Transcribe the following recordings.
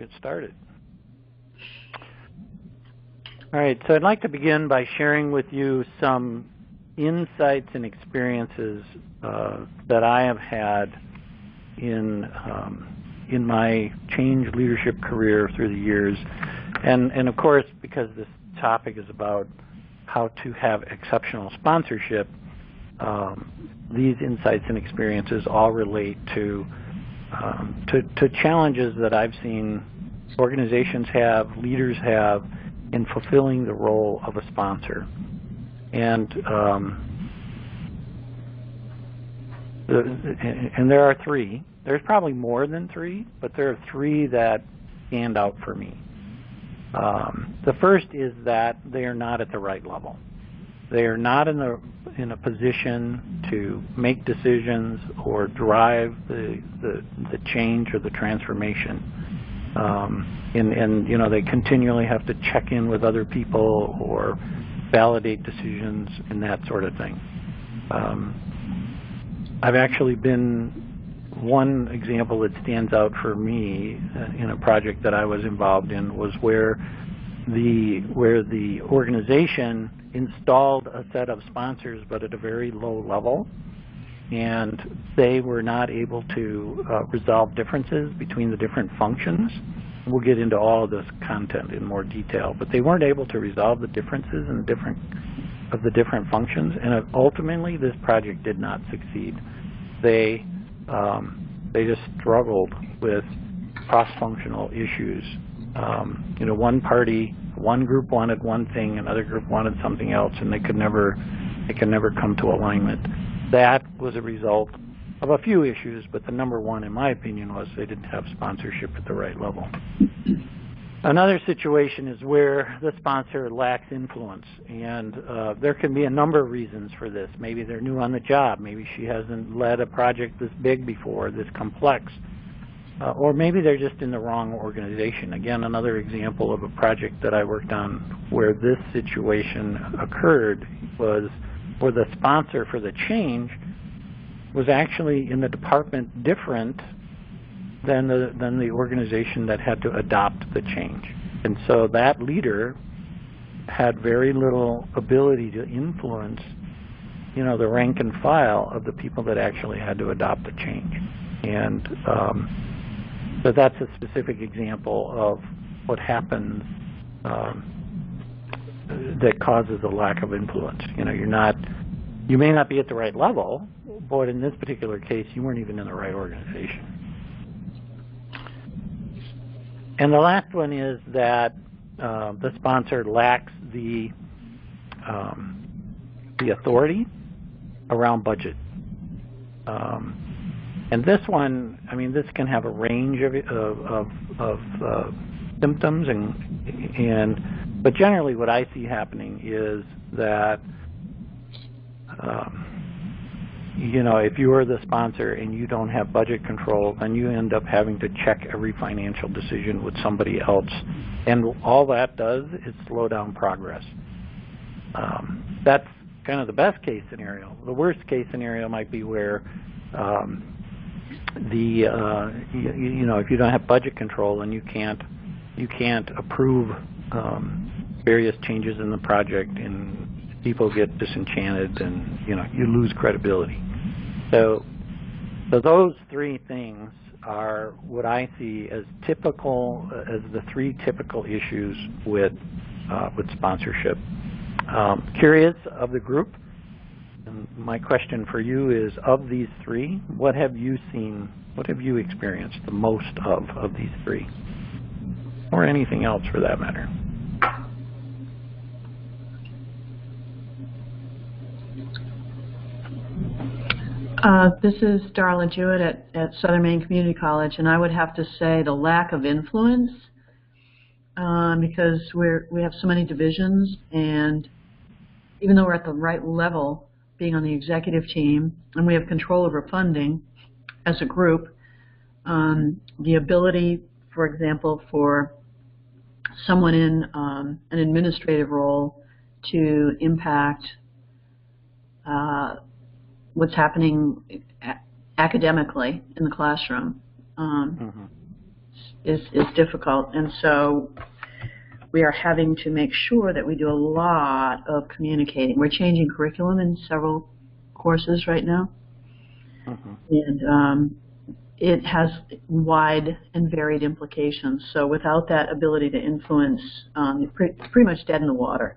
get started. All right, so I'd like to begin by sharing with you some insights and experiences that I have had in my change leadership career through the years. And of course, because this topic is about how to have exceptional sponsorship, these insights and experiences all relate to challenges that I've seen organizations have, leaders have, in fulfilling the role of a sponsor. And there are three. There's probably more than three, but there are three that stand out for me. The first is that they are not at the right level. They are not in a position to make decisions or drive the change or the transformation. And you know, they continually have to check in with other people or validate decisions and that sort of thing. I've actually been, one example that stands out for me in a project that I was involved in was where the organization installed a set of sponsors, but at a very low level, and they were not able to resolve differences between the different functions. We'll get into all of this content in more detail, but they weren't able to resolve the differences in the different functions, and ultimately this project did not succeed. They just struggled with cross-functional issues. You know, one group wanted one thing, another group wanted something else, and they could never come to alignment. That was a result of a few issues, but the number one, in my opinion, was they didn't have sponsorship at the right level. Another situation is where the sponsor lacks influence, and there can be a number of reasons for this. Maybe they're new on the job. Maybe she hasn't led a project this big before, this complex. Or maybe they're just in the wrong organization. Again, another example of a project that I worked on where this situation occurred was where the sponsor for the change was actually in the department different than the organization that had to adopt the change. And so that leader had very little ability to influence, you know, the rank and file of the people that actually had to adopt the change. And so that's a specific example of what happens that causes a lack of influence. You know, you may not be at the right level, but in this particular case, you weren't even in the right organization. And the last one is that the sponsor lacks the authority around budget. And this one, I mean, this can have a range of symptoms, but generally what I see happening is that you know, if you are the sponsor and you don't have budget control, then you end up having to check every financial decision with somebody else, and all that does is slow down progress. That's kind of the best case scenario. The worst case scenario might be where you know, if you don't have budget control, then you can't approve various changes in the project, and people get disenchanted, and you know, you lose credibility. So those three things are what I see as typical, as the three typical issues with sponsorship. Curious of the group, and my question for you is, of these three, what have you seen, what have you experienced the most of these three, or anything else for that matter? This is Darla Jewett at Southern Maine Community College, and I would have to say the lack of influence, because we have so many divisions, and even though we're at the right level, being on the executive team, and we have control over funding as a group, the ability, for example, for someone in an administrative role to impact what's happening academically in the classroom. is difficult. And so we are having to make sure that we do a lot of communicating. We're changing curriculum in several courses right now. And it has wide and varied implications. So without that ability to influence, you're pretty much dead in the water.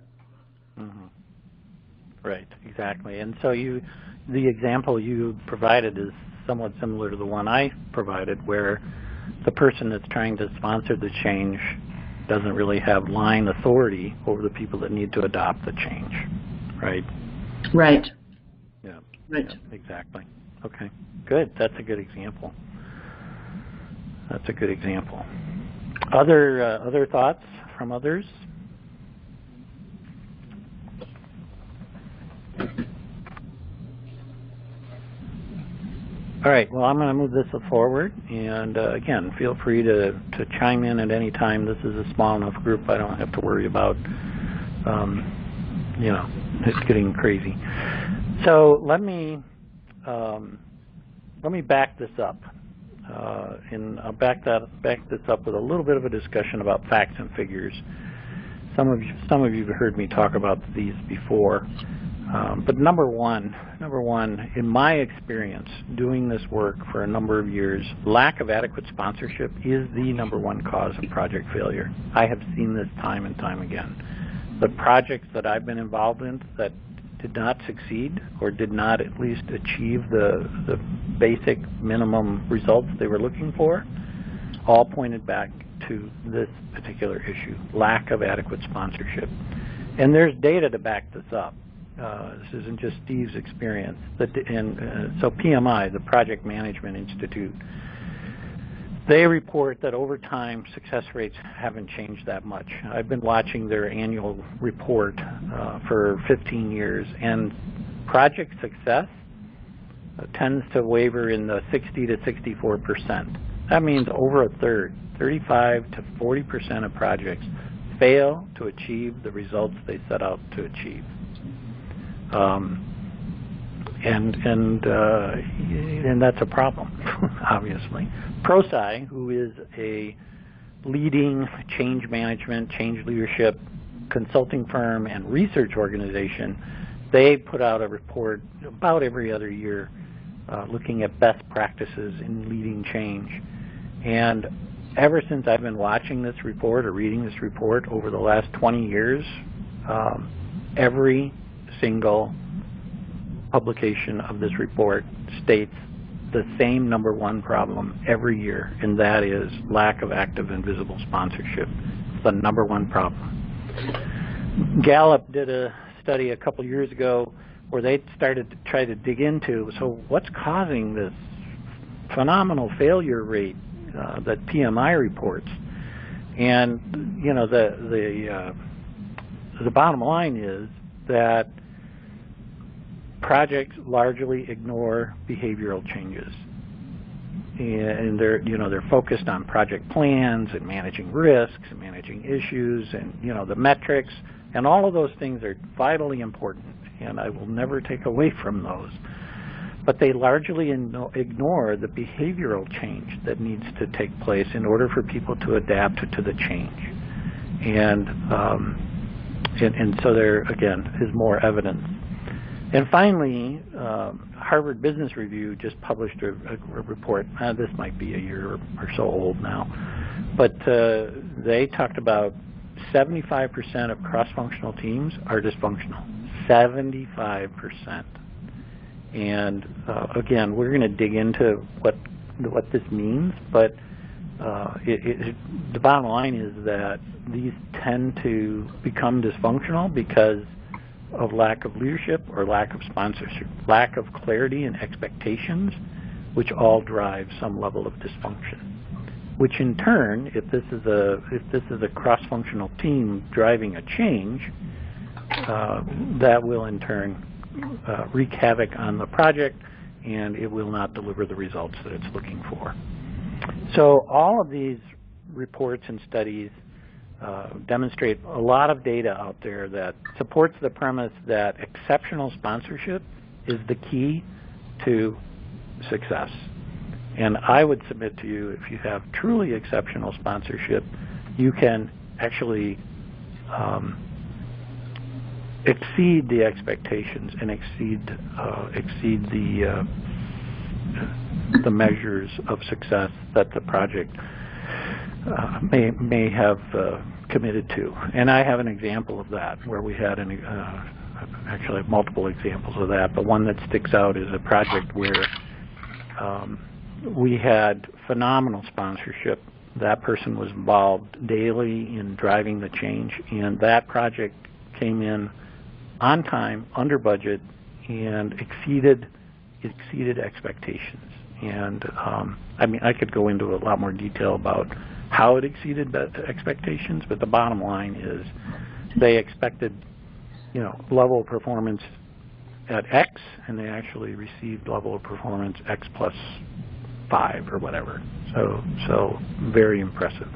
Right, exactly. And so the example you provided is somewhat similar to the one I provided, where the person that's trying to sponsor the change doesn't really have line authority over the people that need to adopt the change, right? Right. Yeah. Right. Yeah, exactly. Okay, good. That's a good example. That's a good example. Other thoughts from others? All right, well, I'm going to move this forward, and again, feel free to chime in at any time. This is a small enough group I don't have to worry about, it's getting crazy. So let me back this up, and I'll back this up with a little bit of a discussion about facts and figures. Some of you have heard me talk about these before. But number one, in my experience doing this work for a number of years, lack of adequate sponsorship is the number one cause of project failure. I have seen this time and time again. The projects that I've been involved in that did not succeed or did not at least achieve the basic minimum results they were looking for, all pointed back to this particular issue, lack of adequate sponsorship. And there's data to back this up. This isn't just Steve's experience. So PMI, the Project Management Institute, they report that over time success rates haven't changed that much. I've been watching their annual report for 15 years, and project success tends to waver in the 60 to 64%. That means over a third, 35 to 40% of projects fail to achieve the results they set out to achieve. And that's a problem, obviously. ProSci, who is a leading change management, change leadership consulting firm and research organization, they put out a report about every other year looking at best practices in leading change. And ever since I've been watching this report or reading this report over the last 20 years, every single publication of this report states the same number one problem every year, and that is lack of active and visible sponsorship. It's the number one problem. Gallup did a study a couple years ago where they started to try to dig into, so what's causing this phenomenal failure rate that PMI reports? And the bottom line is that projects largely ignore behavioral changes, and they're focused on project plans and managing risks and managing issues and the metrics, and all of those things are vitally important, and I will never take away from those. But they largely ignore the behavioral change that needs to take place in order for people to adapt to the change, and so there again is more evidence. And finally, Harvard Business Review just published a report. This might be a year or so old now, but they talked about 75% of cross-functional teams are dysfunctional. 75%. And again, we're going to dig into what this means, but the bottom line is that these tend to become dysfunctional because of lack of leadership or lack of sponsorship, lack of clarity and expectations, which all drive some level of dysfunction. Which in turn, if this is a cross-functional team driving a change, that will in turn wreak havoc on the project, and it will not deliver the results that it's looking for. So all of these reports and studies demonstrate a lot of data out there that supports the premise that exceptional sponsorship is the key to success. And I would submit to you, if you have truly exceptional sponsorship, you can actually exceed the expectations and exceed the measures of success that the project may have committed to. And I have an example of that where we had actually multiple examples of that, but one that sticks out is a project where we had phenomenal sponsorship. That person was involved daily in driving the change, and that project came in on time, under budget, and exceeded expectations. And I mean, I could go into a lot more detail about how it exceeded expectations, but the bottom line is they expected, level of performance at X, and they actually received level of performance X plus 5 or whatever. So very impressive.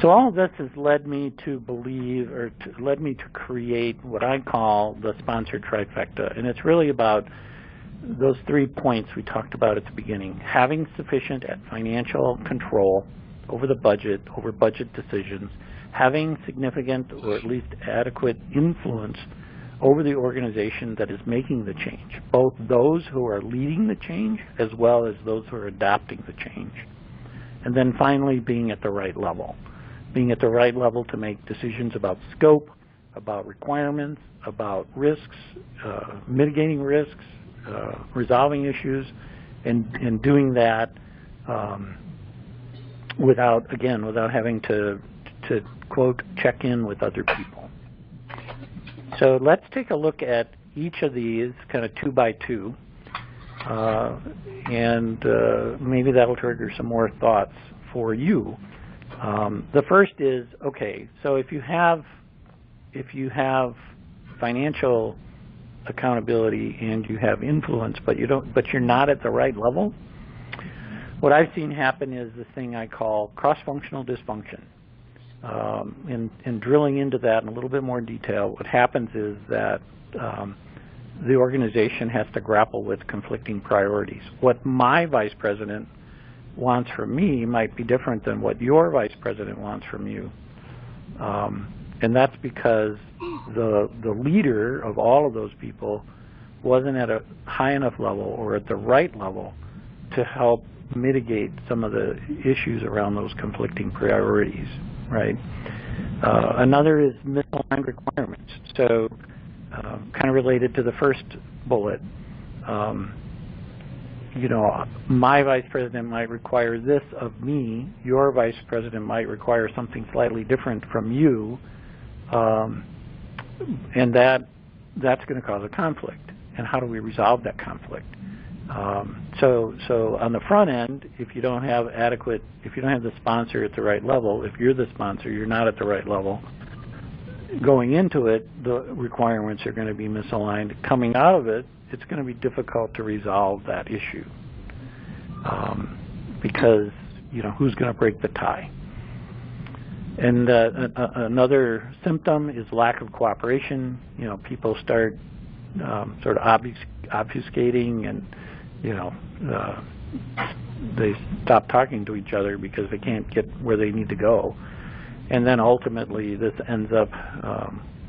So all of this has led me to believe, or led me to create what I call the sponsored trifecta, and it's really about those 3 points we talked about at the beginning: having sufficient financial control over the budget, over budget decisions, having significant or at least adequate influence over the organization that is making the change, both those who are leading the change as well as those who are adopting the change. And then finally, being at the right level. Being at the right level to make decisions about scope, about requirements, about risks, mitigating risks, resolving issues, and doing that without having to quote, check in with other people. So let's take a look at each of these kind of 2 by 2, and maybe that'll trigger some more thoughts for you. The first is, okay, so if you have financial accountability and you have influence, but you're not at the right level, what I've seen happen is this thing I call cross-functional dysfunction. In drilling into that in a little bit more detail, what happens is that the organization has to grapple with conflicting priorities. What my vice president wants from me might be different than what your vice president wants from you. And that's because the leader of all of those people wasn't at a high enough level or at the right level to help mitigate some of the issues around those conflicting priorities, right? Another is misaligned requirements. So kind of related to the first bullet, my vice president might require this of me, your vice president might require something slightly different from you, and that's going to cause a conflict. And how do we resolve that conflict? So on the front end, if you don't have the sponsor at the right level, if you're the sponsor, you're not at the right level, going into it, the requirements are going to be misaligned. Coming out of it, it's going to be difficult to resolve that issue because, who's going to break the tie? And another symptom is lack of cooperation. People start sort of obfuscating, and they stop talking to each other because they can't get where they need to go. And then ultimately this ends up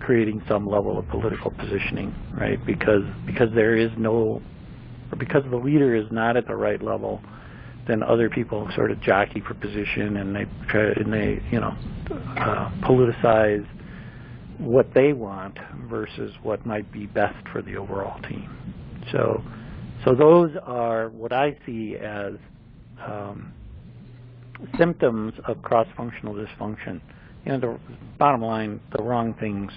creating some level of political positioning, right? Because there is no, or because the leader is not at the right level, then other people sort of jockey for position, and they politicize what they want versus what might be best for the overall team. So those are what I see as symptoms of cross-functional dysfunction. The bottom line, the wrong things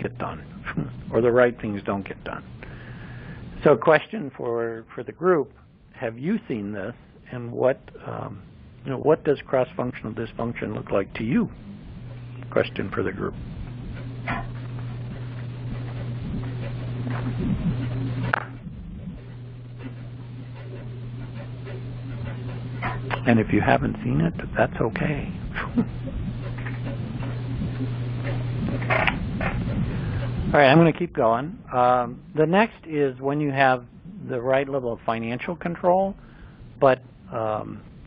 get done, or the right things don't get done. So a question for the group: have you seen this, and what does cross-functional dysfunction look like to you? Question for the group. And if you haven't seen it, that's okay. All right, I'm going to keep going. The next is when you have the right level of financial control, but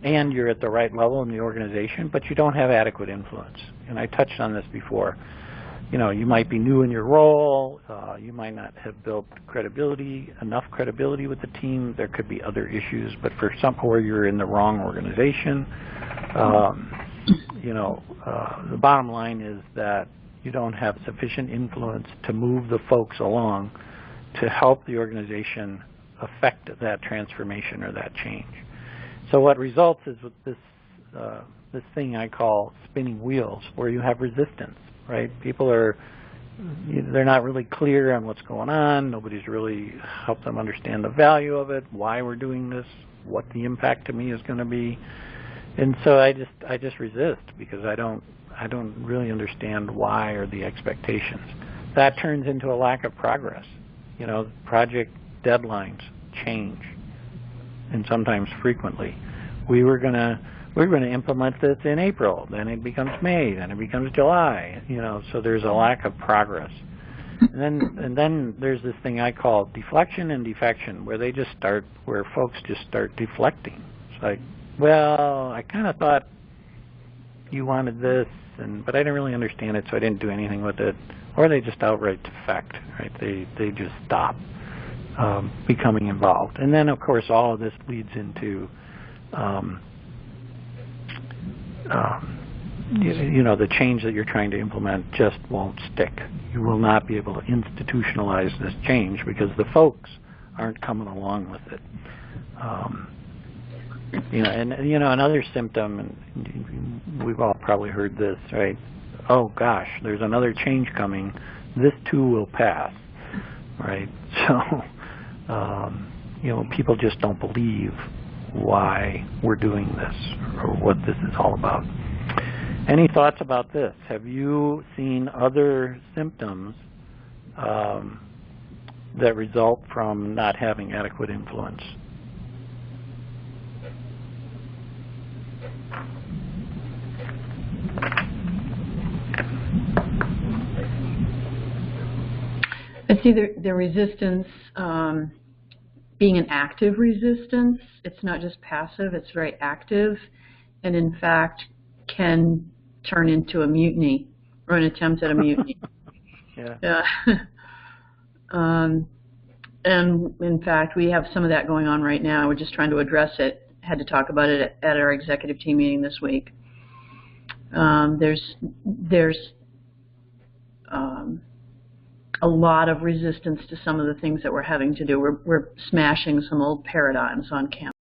and you're at the right level in the organization, but you don't have adequate influence. And I touched on this before. You know, you might be new in your role, you might not have built enough credibility with the team. There could be other issues, but for some, or you're in the wrong organization. You know, the bottom line is that you don't have sufficient influence to move the folks along to help the organization affect that transformation or that change. So what results is with this thing I call spinning wheels, where you have resistance, right? People they're not really clear on what's going on. Nobody's really helped them understand the value of it, why we're doing this, what the impact to me is going to be. And so I just resist because I don't really understand why or the expectations. That turns into a lack of progress. You know, project deadlines change, and sometimes frequently. We were going to implement this in April, then it becomes May, then it becomes July. You know, so there's a lack of progress. And then there's this thing I call deflection and defection, where folks just start deflecting. It's like, well, I kind of thought you wanted this, but I didn't really understand it, so I didn't do anything with it. Or they just outright defect, right? They just stop becoming involved. And then, of course, all of this leads into you know, the change that you're trying to implement just won't stick. You will not be able to institutionalize this change because the folks aren't coming along with it. You know, and you know, another symptom, and we've all probably heard this, right? Oh gosh, there's another change coming. This too will pass, right? So, you know, people just don't believe why we're doing this or what this is all about. Any thoughts about this? Have you seen other symptoms that result from not having adequate influence? I see the resistance being an active resistance. It's not just passive, it's very active, and in fact can turn into a mutiny or an attempt at a mutiny. Yeah. And in fact, we have some of that going on right now. We're just trying to address it. Had to talk about it at our executive team meeting this week. There's a lot of resistance to some of the things that we're having to do. We're smashing some old paradigms on campus.